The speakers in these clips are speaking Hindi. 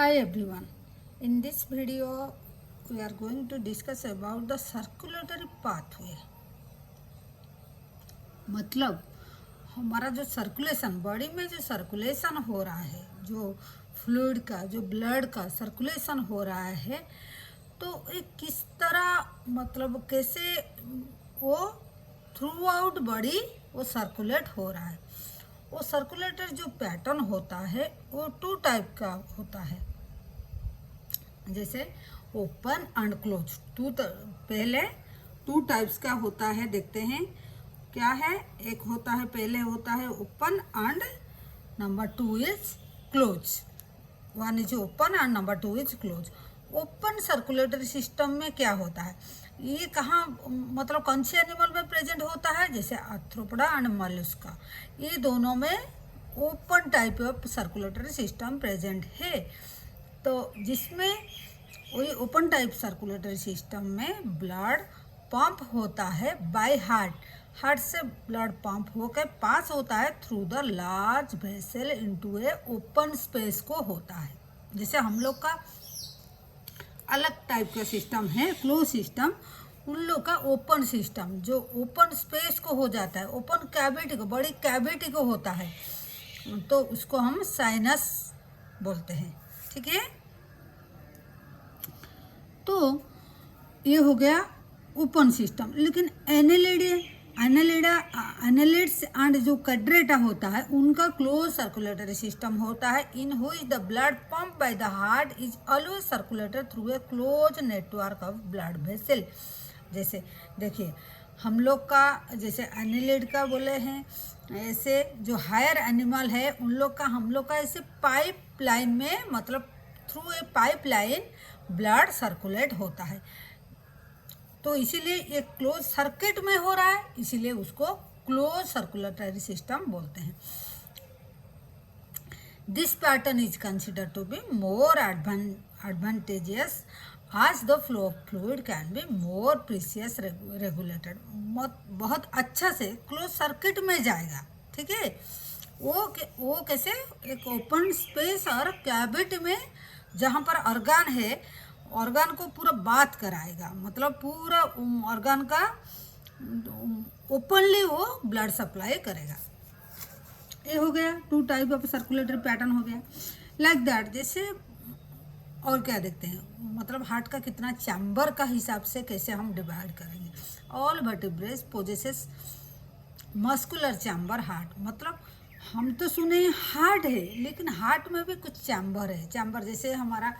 Hi everyone. In this video, we are going to discuss about the circulatory pathway. मतलब हमारा जो सर्कुलेशन बॉडी में जो सर्कुलेशन हो रहा है, जो फ्लूइड का जो ब्लड का सर्कुलेशन हो रहा है, तो ये किस तरह मतलब कैसे वो थ्रू आउट बॉडी वो सर्कुलेट हो रहा है। वो सर्कुलेटर जो पैटर्न होता है वो टू टाइप का होता है, जैसे ओपन एंड क्लोज। पहले टू टाइप्स का होता है, देखते हैं क्या है। एक होता है, पहले होता है open and number 2 is close. One is open and number 2 is close. Open circulatory system में क्या होता है, ये कहाँ मतलब कौन से एनिमल में प्रेजेंट होता है, जैसे आर्थ्रोपोडा एंड मॉलस्का, ये दोनों में open type of circulatory system present है। तो जिसमें वही ओपन टाइप सर्कुलेटरी सिस्टम में ब्लड पंप होता है बाय हार्ट से ब्लड पंप होकर पास होता है through the large vessel into A open space को होता है। जैसे हम लोग का अलग टाइप का सिस्टम है क्लोज सिस्टम, उन लोग का ओपन सिस्टम जो ओपन स्पेस को हो जाता है, ओपन कैविटी को, बड़ी कैविटी को होता है, तो उसको हम साइनस बोलते हैं। ठीक है, तो ये हो गया ओपन सिस्टम। लेकिन एनेलिड्स एंड जो कैड्रेटा होता है उनका क्लोज सर्कुलेटरी सिस्टम होता है, इन हुई the blood pump by the heart is always circulated through a close network of blood vessel. जैसे देखिए हम लोग का जैसे एनेलिड का बोले हैं, ऐसे जो हायर एनिमल है उन लोग का हम लोग का ऐसे पाइप लाइन में मतलब through a pipe line blood circulate होता है, तो इसीलिए ये क्लोज सर्किट में हो रहा है, इसीलिए उसको क्लोज सर्कुलेटरी सिस्टम बोलते हैं। This pattern is considered to be more advantageous as the flow of fluid can be more precious regulated. बहुत अच्छा से क्लोज सर्किट में जाएगा। ठीक है, वो कैसे, एक ओपन स्पेस और कैविटी में जहाँ पर ऑर्गन है, ऑर्गन को पूरा बात कराएगा, मतलब पूरा ऑर्गन का ओपनली वो ब्लड सप्लाई करेगा। ये हो गया two type of circulatory pattern हो गया लाइक दैट। जैसे और क्या देखते हैं, मतलब हार्ट का कितना चैम्बर का हिसाब से कैसे हम डिवाइड करेंगे। All vertebrates possesses muscular chamber heart, मतलब हम तो सुने हार्ट है लेकिन हार्ट में भी कुछ चैम्बर है। चैम्बर जैसे हमारा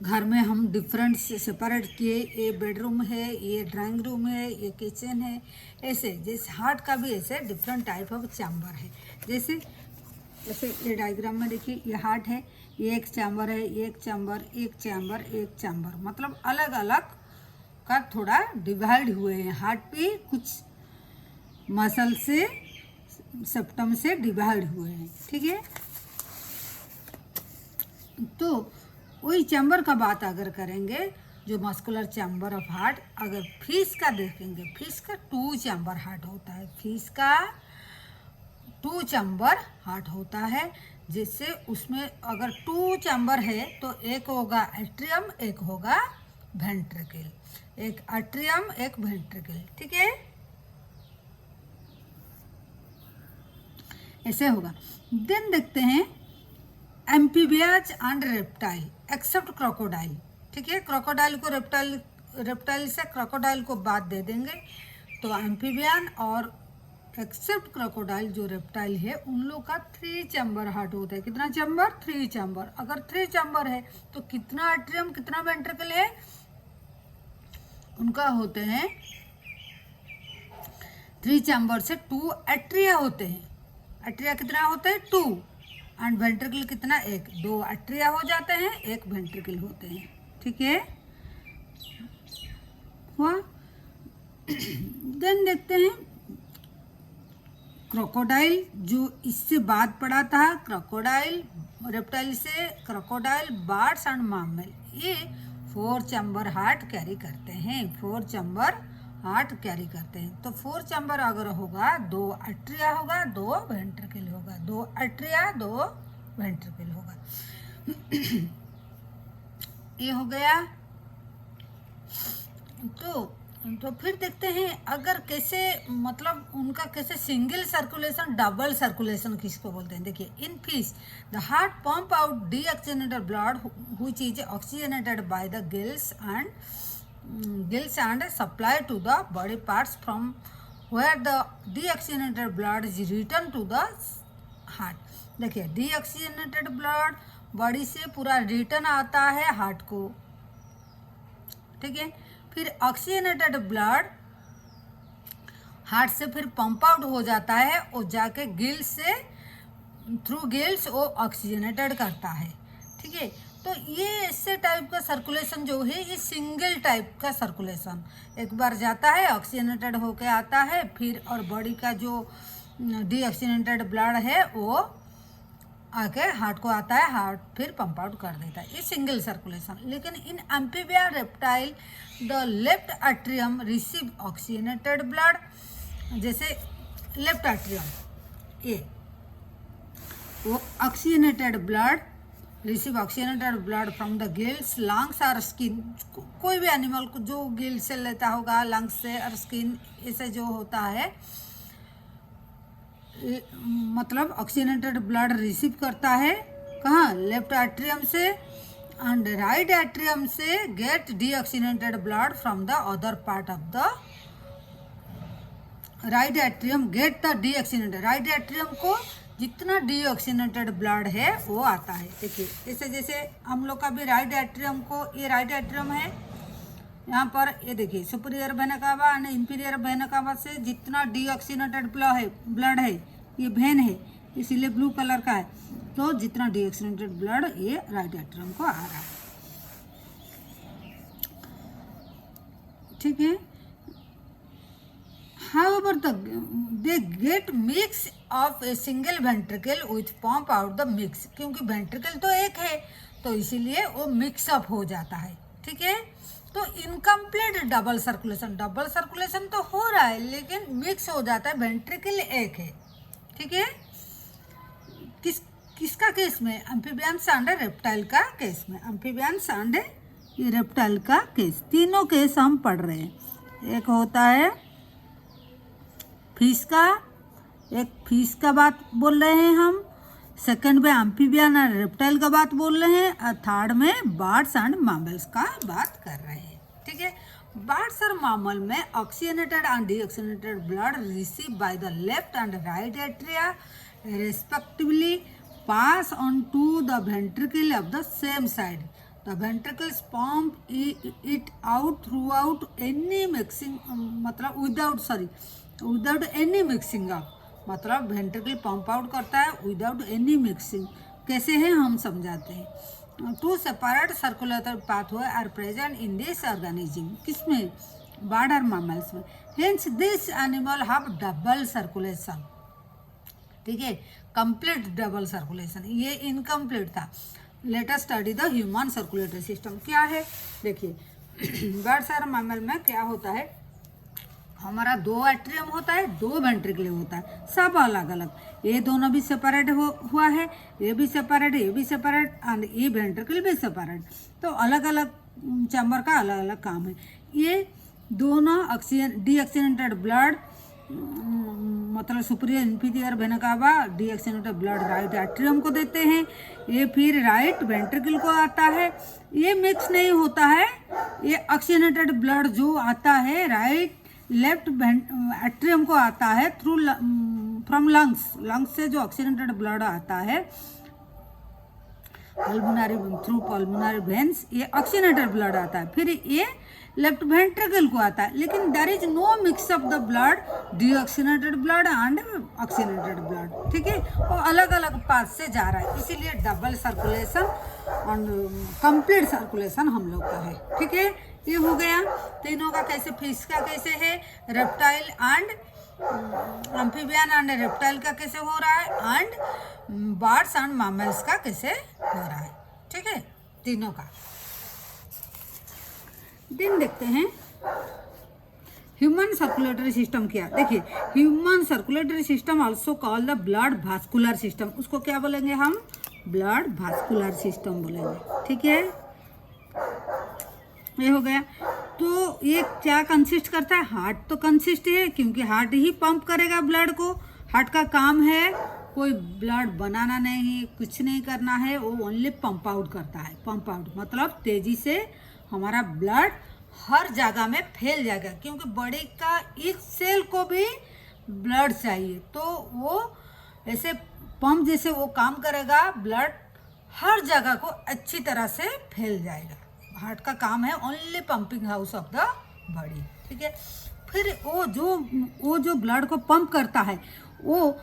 घर में हम डिफरेंट से सेपरेट किए, ये बेडरूम है, ये ड्राइंग रूम है, ये किचन है, ऐसे जैसे हार्ट का भी ऐसे डिफरेंट टाइप ऑफ चैम्बर है। जैसे ये डायग्राम में देखिए, ये हार्ट है, ये एक चैम्बर है, एक चैम्बर, एक चैम्बर, एक चैम्बर, मतलब अलग अलग का थोड़ा डिवाइड हुए हैं। हार्ट पे कुछ मसल से सेप्टम से डिवाइड हुए हैं। ठीक है, तो वही चैम्बर का बात अगर करेंगे, जो मस्कुलर चैम्बर ऑफ हार्ट, अगर फिश का देखेंगे, फिश का 2 चैम्बर हार्ट होता है, फिश का 2 चैम्बर हार्ट होता है, जिससे उसमें अगर 2 चैम्बर है तो एक होगा एट्रियम, एक होगा वेंट्रिकल, एक एट्रियम एक वेंट्रिकल। ठीक है, ऐसे होगा। देन देखते हैं एम्फीबियाज एंड रेप्टाइल एक्सेप्ट क्रोकोडाइल। ठीक है, क्रोकोडाइल को रेप्टाइल से क्रोकोडाइल को बात दे देंगे, तो एम्फीबियन और एक्सेप्ट क्रोकोडाइल जो रेप्टाइल है उन लोग का 3 चैम्बर हार्ट होता है। कितना चैम्बर? 3 चैम्बर। अगर 3 चैम्बर है तो कितना एट्रियम कितना वेंट्रिकल है, उनका होते हैं 3 चैम्बर से 2 एट्रिया होते हैं। एट्रिया कितना होता है? 2, एंड वेंट्रिकल कितना? 1। 2 एट्रिया हो जाते हैं, 1 वेंट्रिकल होते हैं। ठीक है, हुआ। देन देखते हैं क्रोकोडाइल, जो इससे बाद पड़ा था, क्रोकोडाइल रेप्टाइल से क्रोकोडाइल, बर्ड्स एंड मैमल, ये 4 चैम्बर हार्ट कैरी करते हैं, 4 चैम्बर हार्ट कैरी करते हैं। तो 4 चैम्बर अगर होगा, 2 एट्रिया होगा, 2 वेंट्रिकल होगा, 2 एट्रिया 2 वेंट्रिकल होगा। ये हो गया। तो फिर देखते हैं अगर कैसे, मतलब उनका कैसे सिंगल सर्कुलेशन डबल सर्कुलेशन किसको बोलते हैं। देखिए, in fish the heart pump out deoxygenated blood which is oxygenated by the gills and supply to the body parts from where the deoxygenated blood is returned to the heart। देखिए, डीऑक्सीजनेटेड ब्लड बॉडी से पूरा रिटर्न आता है हार्ट को, ठीक है। फिर ऑक्सीजनेटेड ब्लड हार्ट से फिर पंप आउट हो जाता है और जाके गिल्स से थ्रू गिल्स वो ऑक्सीजनेटेड करता है, ठीक है। तो ये ऐसे टाइप का सर्कुलेशन जो है ये सिंगल टाइप का सर्कुलेशन, एक बार जाता है ऑक्सीजनेटेड होके आता है, फिर और बॉडी का जो डीऑक्सीजनेटेड ब्लड है वो आके हार्ट को आता है, हार्ट फिर पंप आउट कर देता है, ये सिंगल सर्कुलेशन। लेकिन in amphibia reptile the left atrium receive oxygenated blood, जैसे लेफ्ट एट्रियम ये वो oxygenated blood receive oxygenated blood from the gills lungs और स्किन। कोई भी एनिमल को जो गिल से लेता होगा, लंग्स से और स्किन, ऐसे जो होता है मतलब ऑक्सीजनेटेड ब्लड रिसीव करता है कहाँ, लेफ्ट एट्रियम से, एंड राइट एट्रियम से get deoxygenated blood from the other part of the right atrium get the deoxygenated, right atrium को जितना डीऑक्सीजनेटेड ब्लड है वो आता है। देखिए, ऐसे जैसे हम लोग का भी राइट एट्रियम को, ये राइट एट्रियम है, यहाँ पर ये देखिए सुपीरियर वेना कावा और इंफीरियर वेना कावा से जितना डीऑक्सीजनेटेड ब्लड है, ये वेन है इसीलिए ब्लू कलर का है, तो जितना डीऑक्सीजनेटेड ब्लड ये राइट एट्रियम को आ रहा है, ठीक है। However, they get mix of a single ventricle with pump out the mix, क्योंकि वेंट्रिकल तो एक है तो इसीलिए वो मिक्सअप हो जाता है, ठीक है। तो इनकम्प्लीट डबल सर्कुलेशन तो हो रहा है लेकिन मिक्स हो जाता है, वेंट्रिकल एक है, ठीक है। किसका केस में, एम्फीबियंस एंड रेप्टाइल का केस में, एम्फीबियंस एंड रेप्टाइल का केस, तीनों केस हम पढ़ रहे हैं। एक होता है फिश का, एक फिश का बात बोल रहे हैं हम, सेकंड में एम्फीबियन और रेप्टाइल का बात बोल रहे हैं, और थर्ड में बर्ड्स एंड मैमल्स का बात कर रहे हैं, ठीक है। बर्ड्स और मैमल में oxygenated and deoxygenated blood receive by the left and right atria respectively pass on to the ventricle of the same side, the ventricles pump it out through out any mixing, मतलब विदाउट एनी मिक्सिंग अप, मतलब वेंट्रिकल पंप आउट करता है विदाउट एनी मिक्सिंग। कैसे है हम समझाते हैं। Two separate circulatory pathway are present in this organism, किसमें, बर्ड और मैमल्स में। Hence this animal have double circulation, ठीक है, कंप्लीट डबल सर्कुलेशन, ये इनकम्प्लीट था। Let us study the human circulatory system. क्या है देखिए, बर्ड्स और मैमल में क्या होता है, हमारा दो एट्रियम होता है, दो वेंट्रिकल होता है, सब अलग अलग, ये दोनों भी सेपरेट हुआ है, ये भी सेपरेट, ये भी सेपरेट, एंड ये वेंट्रिकल भी सेपरेट, तो अलग अलग चैम्बर का अलग अलग काम है। ये दोनों डीऑक्सीजनेटेड ब्लड, मतलब superior inferior vena cava deoxygenated blood right atrium को देते हैं, ये फिर राइट वेंट्रिकल को आता है। ये मिक्स नहीं होता है, ये ऑक्सीजनेटेड ब्लड जो आता है राइट लेफ्ट एट्रियम को आता है थ्रू फ्रॉम लंग्स से जो ऑक्सीजनेटेड ब्लड आता है थ्रू पल्मोनरी वेन्स, ये ऑक्सीजनेटेड ब्लड आता है, फिर ये लेफ्ट वेंट्रिकल को आता है। लेकिन there is no mix of the blood, deoxygenated blood and oxygenated blood, ठीक है, वो अलग अलग पाथ से जा रहा है, इसीलिए डबल सर्कुलेशन और कंप्लीट सर्कुलेशन हम लोग का है, ठीक है। ये हो गया तीनों का, कैसे फिश का कैसे है, reptile and amphibian and reptile का कैसे हो रहा है, एंड बर्ड्स एंड मैमल्स का कैसे हो रहा है, ठीक है, तीनों का। दिन देखते हैं ह्यूमन सर्कुलेटरी सिस्टम क्या। देखिए, human circulatory system also call the blood vascular system, उसको क्या बोलेंगे हम, ब्लड वास्कुलर सिस्टम बोलेंगे। ठीक है, ये हो गया। तो ये क्या कंसिस्ट करता है? हार्ट तो कंसिस्ट है, क्योंकि हार्ट ही पंप करेगा ब्लड को। हार्ट का काम है कोई ब्लड बनाना नहीं, कुछ नहीं करना है, वो ओनली पंप आउट करता है। पंप आउट मतलब तेजी से हमारा ब्लड हर जगह में फैल जाएगा, क्योंकि बॉडी का इस सेल को भी ब्लड चाहिए, तो वो ऐसे पंप जैसे वो काम करेगा, ब्लड हर जगह को अच्छी तरह से फैल जाएगा। हार्ट का काम है only pumping house of the body. ठीक है, फिर वो जो ब्लड को पंप करता है, वो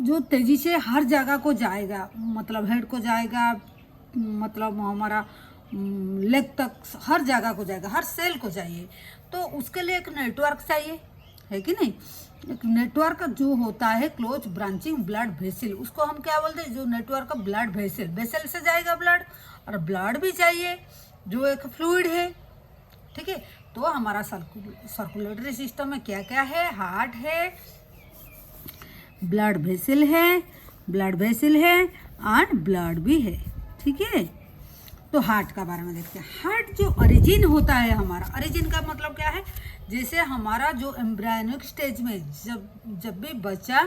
जो तेजी से हर जगह को जाएगा, मतलब हेड को जाएगा, मतलब हमारा लेग तक, हर जगह को जाएगा, हर सेल को चाहिए। तो उसके लिए एक नेटवर्क चाहिए, है कि नहीं? एक नेटवर्क जो होता है क्लोज ब्रांचिंग ब्लड वेसल, उसको हम क्या बोलते हैं? जो नेटवर्क ब्लड वेसल, वेसल से जाएगा ब्लड, और ब्लड भी चाहिए जो एक फ्लूइड है। ठीक है, तो हमारा सर्कुलेटरी सिस्टम में क्या क्या है? हार्ट है, ब्लड वेसल है और ब्लड भी है। ठीक है, तो हार्ट का बारे में देखते हैं। हार्ट जो ओरिजिन होता है हमारा, ओरिजिन का मतलब क्या है? जैसे हमारा जो एम्ब्रायोनिक स्टेज में जब भी बच्चा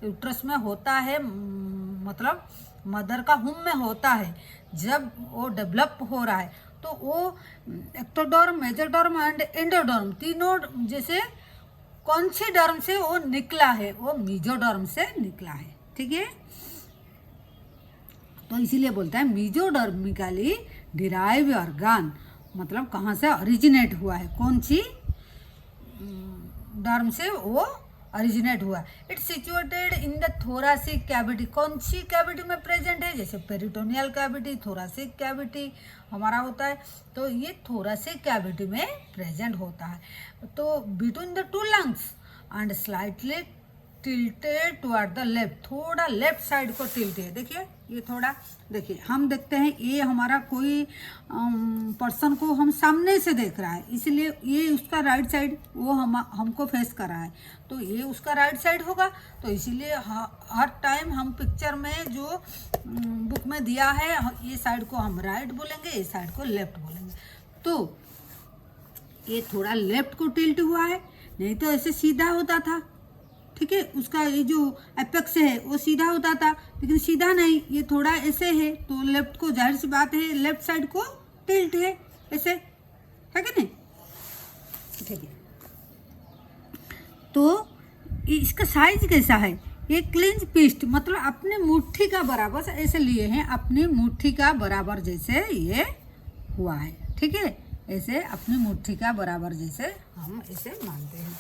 यूट्रस में होता है, मतलब मदर का होम में होता है, जब वो डेवलप हो रहा है, तो वो एक्टोडर्म, मेजोडर्म एंड एंडोडर्म तीनों जैसे कौन सी डर्म से वो निकला है? वो मेजोडर्म से निकला है। ठीक है, तो इसीलिए बोलता है मेजोडर्मिकली डिराइव ऑर्गन, मतलब कहाँ से ओरिजिनेट हुआ है, कौन सी डर्म से वो ओरिजिनेट हुआ। It's situated in the thoracic cavity, कौन सी कैविटी में प्रेजेंट है? जैसे पेरिटोनियल कैविटी, थोरासिक कैविटी हमारा होता है, तो ये थोरासिक कैविटी में प्रेजेंट होता है। तो between the two lungs and slightly tilted toward the left, थोड़ा लेफ्ट साइड को टिल्ट है। देखिए ये थोड़ा, देखिए हम देखते हैं ये हमारा कोई पर्सन को हम सामने से देख रहा है, इसलिए ये उसका राइट साइड वो हमको फेस कर रहा है, तो ये उसका राइट साइड होगा। तो इसीलिए हर टाइम हम पिक्चर में जो बुक में दिया है, ये साइड को हम राइट बोलेंगे, ये साइड को लेफ्ट बोलेंगे। तो ये थोड़ा लेफ्ट को टिल्ट हुआ है, नहीं तो ऐसे सीधा होता था। ठीक है, उसका ये जो एपेक्स है वो सीधा होता था, लेकिन सीधा नहीं, ये थोड़ा ऐसे है, तो लेफ्ट को, जाहिर सी बात है, लेफ्ट साइड को टिल्ट है, ऐसे है कि नहीं? ठीक है, तो इसका साइज कैसा है? ये क्लिंच पिस्ट, मतलब अपने मुट्ठी का बराबर ऐसे लिए हैं, अपनी मुट्ठी का बराबर जैसे ये हुआ है। ठीक है, ऐसे अपनी मुट्ठी का बराबर जैसे हम इसे मानते हैं।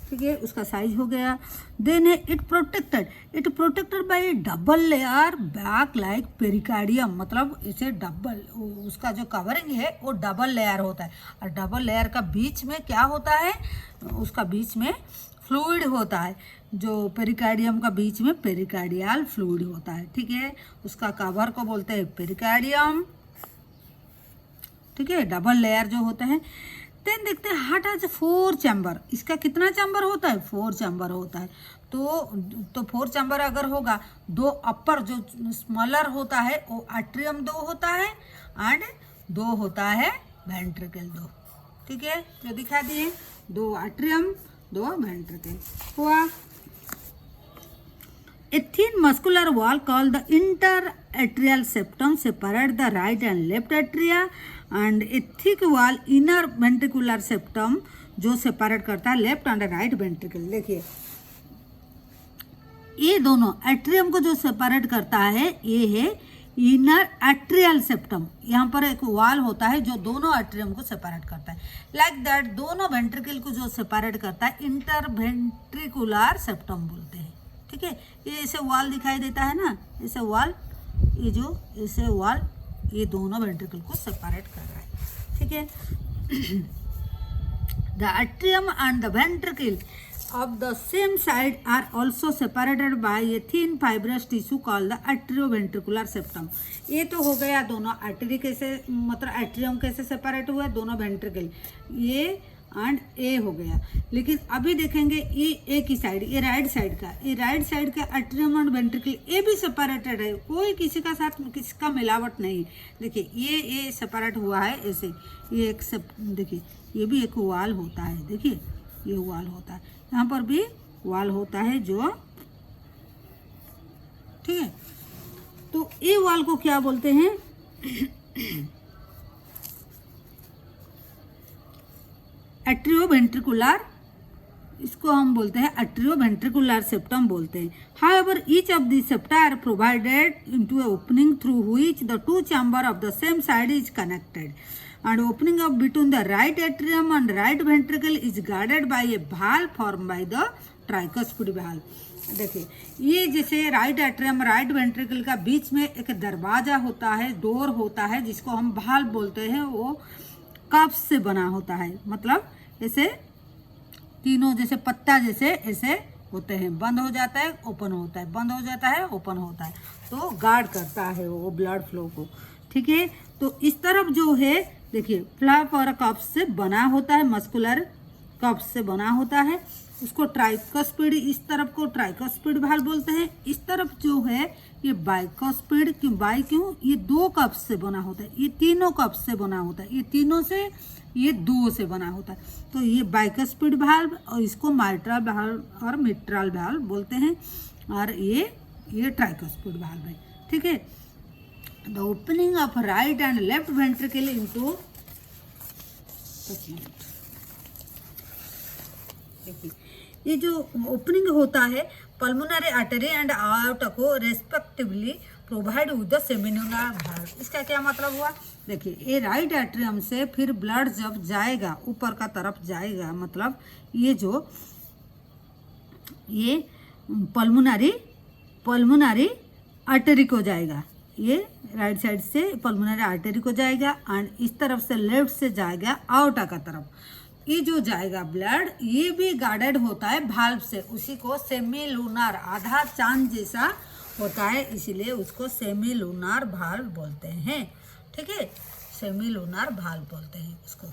ठीक है, उसका साइज हो गया। देन है it protected by double layer back like pericardium, मतलब इसे डबल, उसका जो कवरिंग है वो डबल लेयर होता है, और डबल लेयर का बीच में क्या होता है? उसका बीच में फ्लूइड होता है, जो पेरिकार्डियम का बीच में पेरिकार्डियल फ्लूइड होता है। ठीक है, उसका कवर को बोलते हैं पेरिकार्डियम। ठीक है, डबल लेयर जो होता है। देन देखते हैं हार्ट हैज 4 चैम्बर, इसका कितना चैम्बर होता है? 4 चैम्बर होता है। तो 4 चैम्बर अगर होगा, 2 अपर जो स्मॉलर होता है वो एट्रियम 2 होता है, एंड 2 होता है वेंट्रिकल 2। ठीक है, जो दिखा दिए, 2 एट्रियम 2 वेंट्रिकल हुआ। A thin muscular wall called the interatrial septum separate the right and left atria, and a thick wall inner ventricular septum जो सेपरेट करता है लेफ्ट एंड राइट वेंट्रिकल। देखिए ये दोनों एट्रियम को जो सेपरेट करता है ये है इनर एट्रियल सेप्टम। यहाँ पर एक वॉल होता है जो दोनों एट्रियम को सेपरेट करता है। लाइक दैट दोनों वेंट्रिकल को जो सेपरेट करता है इंटर वेंट्रिकुलर सेप्टम बोलते हैं। ठीक है, ये ऐसे वॉल दिखाई देता है ना, ऐसे वॉल, ये जो ऐसे वॉल, ये दोनों वेंट्रिकल को सेपरेट कर रहा है। ठीक है, the atrium and the ventricle of the same side are also separated by a thin fibrous tissue called the atrioventricular septum. ये तो हो गया दोनों आर्टरी कैसे, मतलब एट्रियम कैसे सेपरेट हुआ, दोनों वेंट्रिकल, ये एंड ए हो गया। लेकिन अभी देखेंगे ये ए की साइड, ये राइट साइड का एट्रियम एंड वेंट्रिकल ये भी सेपरेटेड है, कोई किसी का साथ किसी का मिलावट नहीं। देखिए ये सेपरेट हुआ है ऐसे, ये एक देखिए ये भी एक वाल होता है, देखिए ये वाल होता है, यहाँ पर भी वाल होता है जो, ठीक है। तो ये वाल को क्या बोलते हैं? एट्रियोवेंट्रिकुलर, इसको हम बोलते हैं एट्रियोवेंट्रिकुलर सेप्टम बोलते हैं। However each of the septa are provided into a opening through which the two chamber of the same side is connected and opening up between the right atrium and right ventricle is guarded by a valve formed by the tricuspid valve। देखिए ये जैसे राइट एट्रियम राइट वेंट्रिकल का बीच में एक दरवाजा होता है, डोर होता है, जिसको हम भाल्व बोलते हैं। वो कप्स से बना होता है, मतलब ऐसे तीनों जैसे पत्ता जैसे ऐसे होते हैं, बंद हो जाता है ओपन होता है, बंद हो जाता है ओपन होता है, तो गार्ड करता है वो ब्लड फ्लो को, ठीक है। तो इस तरफ जो है देखिए फ्लैप और कप्स से बना होता है, मस्कुलर कप्स से बना होता है, उसको ट्राइकस्पिड, इस तरफ को ट्राइकस्पिड भाल्व बोलते हैं। इस तरफ जो है ये बाइकस्पिड, क्यों ये दो कप्स से बना होता है, ये तीनों कप्स से बना होता है, ये तीनों से ये दो से बना होता है, तो ये बाइकस्पिड भाल्व, और इसको माइट्रल भाल्व और मिट्रल भाल्व बोलते हैं, और ये ट्राइकस्पिड भाल्व है, ठीक है। The opening of right and left ventricle into, देखिए ये जो ओपनिंग होता है पल्मोनरी आर्टरी एंड आर्ट को respectively provide with the semilunar valve. इसका क्या मतलब हुआ? देखिए ये राइट एट्रियम से फिर ब्लड जब जाएगा ऊपर का तरफ जाएगा, मतलब ये जो ये पल्मोनरी आर्टरी को जाएगा, ये राइट साइड से पल्मोनरी आर्टरी को जाएगा एंड इस तरफ से लेफ्ट से जाएगा आउटा का तरफ। ये जो जाएगा ब्लड ये भी गार्डेड होता है भाल्व से, उसी को सेमी लूनार, आधा चांद जैसा होता है, इसीलिए उसको सेमी लूनार भाल्व बोलते हैं, ठीक है। सेमी लूनार भाल्व बोलते हैं उसको,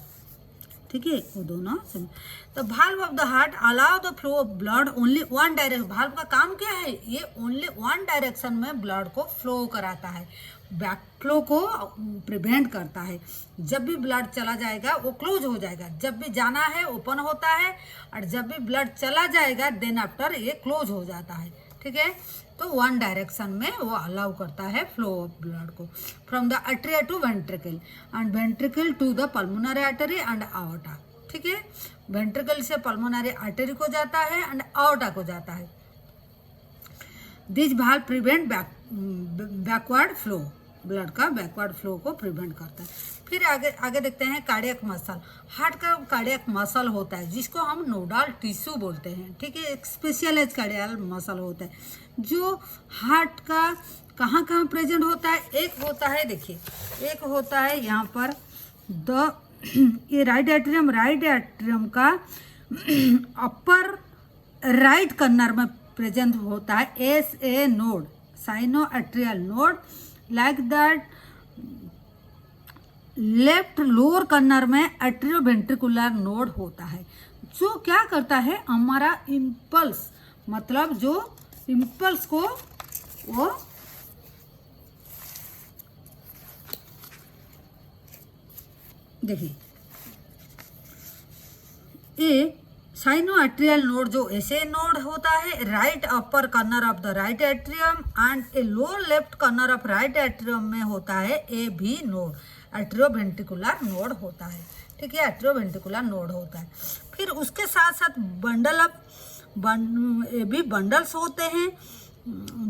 ठीक है। वो दोनों तो valve of the heart allow the flow of blood only one direction. Valve का काम क्या है? ये ओनली वन डायरेक्शन में ब्लड को फ्लो कराता है, बैक फ्लो को प्रिवेंट करता है। जब भी ब्लड चला जाएगा वो क्लोज हो जाएगा, जब भी जाना है ओपन होता है, और जब भी ब्लड चला जाएगा देन आफ्टर ये क्लोज हो जाता है, ठीक है। तो वन डायरेक्शन में वो अलाउ करता है फ्लो ऑफ ब्लड को from the atria to ventricle and ventricle to the pulmonary artery and aorta, ठीक है। वेंट्रिकल से पल्मोनरी आर्टरी को जाता है एंड आर्टा को जाता है। This valve prevent backward flow, blood का बैकवर्ड फ्लो को प्रिवेंट करता है। फिर आगे देखते हैं कार्डियक मसल। हार्ट का कार्डियक मसल होता है जिसको हम नोडल टिश्यू बोलते हैं, ठीक है। एक स्पेशलाइज्ड कार्डियक मसल होता है जो हार्ट का कहाँ कहाँ प्रेजेंट होता है। एक होता है, देखिए एक होता है यहाँ पर ये राइट एट्रियम का अपर राइट कर्नर में प्रेजेंट होता है SA node, cyano atrial node, like that left lower corner में एट्रियोवेंट्रिकुलर नोड होता है, जो क्या करता है हमारा इम्पल्स, मतलब जो इम्पल्स को वो देखिए ये साइनो एट्रियल नोड जो ऐसे नोड होता है right upper corner of the right atrium and a lower left corner of right atrium में होता है AB नोड, एट्रियोवेंट्रिकुलर नोड होता है, ठीक है। एट्रियोवेंट्रिकुलर नोड होता है। फिर उसके साथ साथ AB बंडल्स होते हैं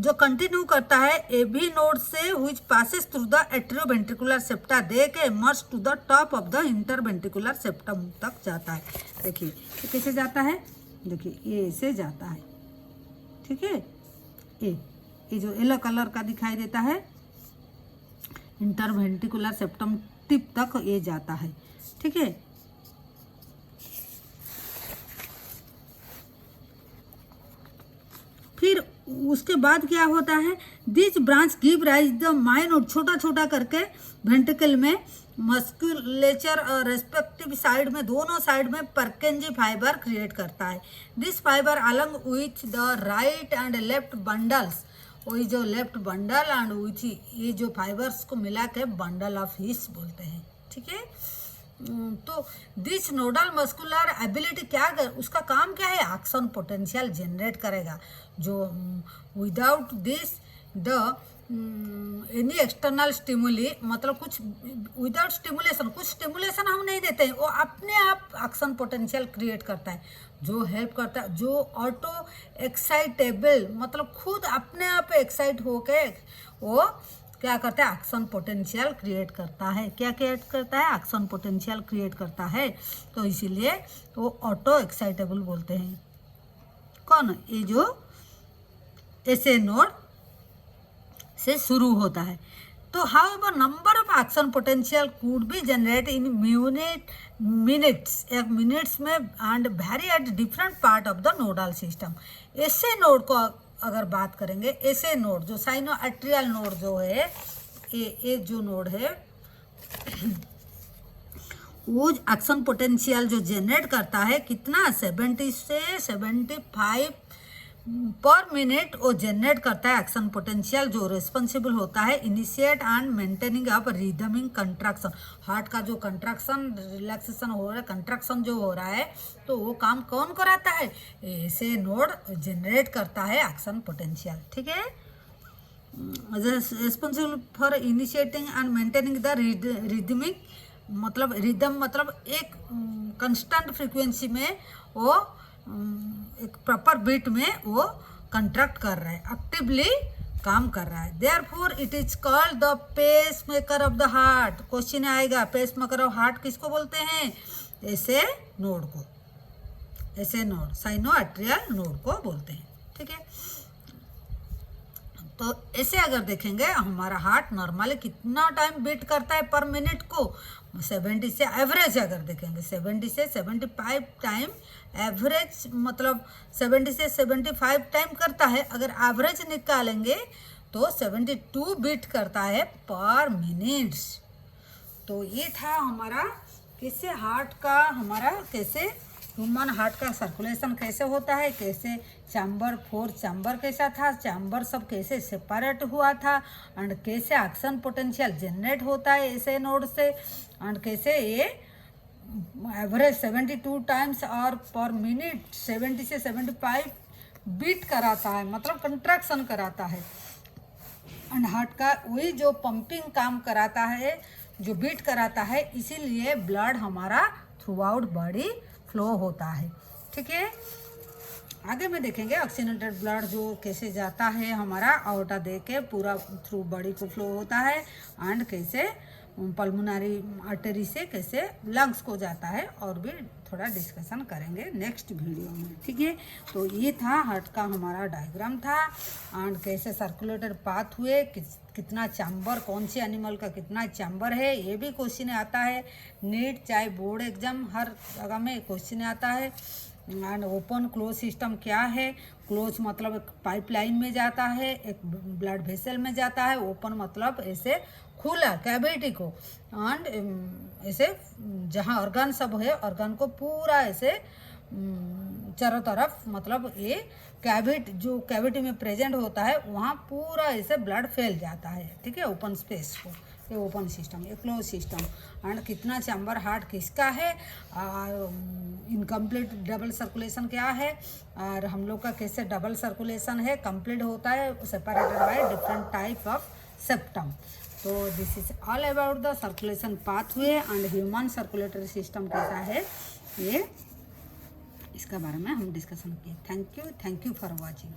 जो कंटिन्यू करता है AB नोड से which passes through the atrioventricular septa दे के merge to the top of the interventricular septum तक जाता है। देखिए ये कैसे जाता है, देखिए ये ऐसे जाता है, ठीक है। ये जो येलो कलर का दिखाई देता है इंटरवेंट्रिकुलर सेप्टम टिप तक ये जाता है, ठीक है। फिर उसके बाद क्या होता है, this branch give rise the minute, छोटा छोटा करके वेंट्रिकल में मस्कुलेचर और रेस्पेक्टिव साइड में, दोनों साइड में परकेंजी फाइबर क्रिएट करता है। This fibre along with the right and left bundles, वही जो लेफ्ट बंडल एंड विथ ये जो फाइबर्स को मिला के बंडल ऑफ हिस बोलते हैं। ठीक है, तो दिस नोडल मस्कुलर एबिलिटी क्या कर, उसका काम क्या है, एक्शन पोटेंशियल जनरेट करेगा, जो without this the any external stimuli, मतलब कुछ विदाउट स्टिमुलेशन, कुछ स्टिमुलेशन हम नहीं देते हैं, वो अपने आप एक्शन पोटेंशियल क्रिएट करता है, जो हेल्प करता है, जो ऑटो एक्साइटेबल, मतलब खुद अपने आप एक्साइट होके वो क्या करता है, एक्शन पोटेंशियल क्रिएट करता है। क्या क्रिएट करता है, एक्शन पोटेंशियल क्रिएट करता है, तो इसीलिए वो ऑटो एक्साइटेबल बोलते हैं। कौन, ये जो ऐसे नोड से शुरू होता है। तो however number of action potential could be generate in minutes, एक मिनट्स में, and very at different part of the nodal system. ऐसे नोड को अगर बात करेंगे, ऐसे नोड जो साइनोएट्रियल नोड जो है, ये जो नोड है वो एक्शन पोटेंशियल जो जनरेट करता है कितना, 70 से 75 पर मिनट वो जनरेट करता है एक्शन पोटेंशियल, जो रिस्पॉन्सिबल होता है initiate and maintaining of rhythming contraction. Heart का जो कंट्रैक्शन रिलैक्सेशन हो रहा है, कंट्रैक्शन जो हो रहा है, तो वो काम कौन कराता है, ऐसे नोड जनरेट करता है एक्शन पोटेंशियल। ठीक है, responsible for initiating and maintaining the rhythming, मतलब रिदम मतलब एक कंस्टेंट फ्रीक्वेंसी में वो एक प्रॉपर बीट में वो कंट्रैक्ट कर रहा है, एक्टिवली काम कर रहा है। Therefore it is called the pacemaker of the heart. Question आएगा, पेस मेकर ऑफ हार्ट किसको बोलते हैं, ऐसे नोड को, ऐसे नोड साइनोएट्रियल नोड को बोलते हैं। ठीक है, तो ऐसे अगर देखेंगे हमारा हार्ट नॉर्मली कितना टाइम बीट करता है पर मिनट को, 70 से एवरेज अगर देखेंगे 70 से 75 टाइम एवरेज, मतलब 70 से 75 टाइम करता है। अगर एवरेज निकालेंगे तो 72 बीट करता है पर मिनट्स। तो ये था हमारा कैसे हार्ट का, हमारा कैसे ह्यूमन हार्ट का सर्कुलेशन कैसे होता है, कैसे चैम्बर, 4 चैम्बर कैसा था, चैम्बर सब कैसे सेपरेट हुआ था, एंड कैसे एक्शन पोटेंशियल जनरेट होता है ऐसे नोड से, एंड कैसे ये एवरेज 72 टाइम्स और पर मिनट 70 से 75 बीट कराता है, मतलब कंट्रैक्शन कराता है। एंड हार्ट का वही जो पंपिंग काम कराता है, जो बीट कराता है, इसीलिए ब्लड हमारा थ्रू आउट बॉडी फ्लो होता है। ठीक है, आगे में देखेंगे ऑक्सीजनेटेड ब्लड जो कैसे जाता है हमारा आउटा दे के पूरा थ्रू बॉडी को फ्लो होता है, एंड कैसे पल्मोनरी आर्टरी से कैसे लंग्स को जाता है, और भी थोड़ा डिस्कशन करेंगे नेक्स्ट वीडियो में। ठीक है, तो ये था हार्ट का हमारा डायग्राम था, एंड कैसे सर्कुलेटेड पाथ हुए, कितना चैम्बर, कौन से एनिमल का कितना चैम्बर है, ये भी क्वेश्चन आता है नीट, चाहे बोर्ड एग्जाम हर जगह में क्वेश्चन आता है। एंड ओपन क्लोज सिस्टम क्या है, क्लोज मतलब एक पाइपलाइन में जाता है, एक ब्लड वेसल में जाता है, ओपन मतलब ऐसे खुला कैविटी को, एंड ऐसे जहाँ ऑर्गन सब है ऑर्गन को पूरा ऐसे चारों तरफ, मतलब ये कैविटी जो कैविटी में प्रेजेंट होता है वहाँ पूरा ऐसे ब्लड फैल जाता है। ठीक है, ओपन स्पेस को, ये ओपन सिस्टम, ये क्लोज सिस्टम। एंड कितना चैम्बर हार्ट किसका है, और इनकम्प्लीट डबल सर्कुलेशन क्या है, और हम लोग का कैसे डबल सर्कुलेशन है, कंप्लीट होता है separated by different type of septum. तो this is all about the circulation pathway and human circulatory system कैसा है, ये इसका बारे में हम डिस्कशन किए। Thank you for watching.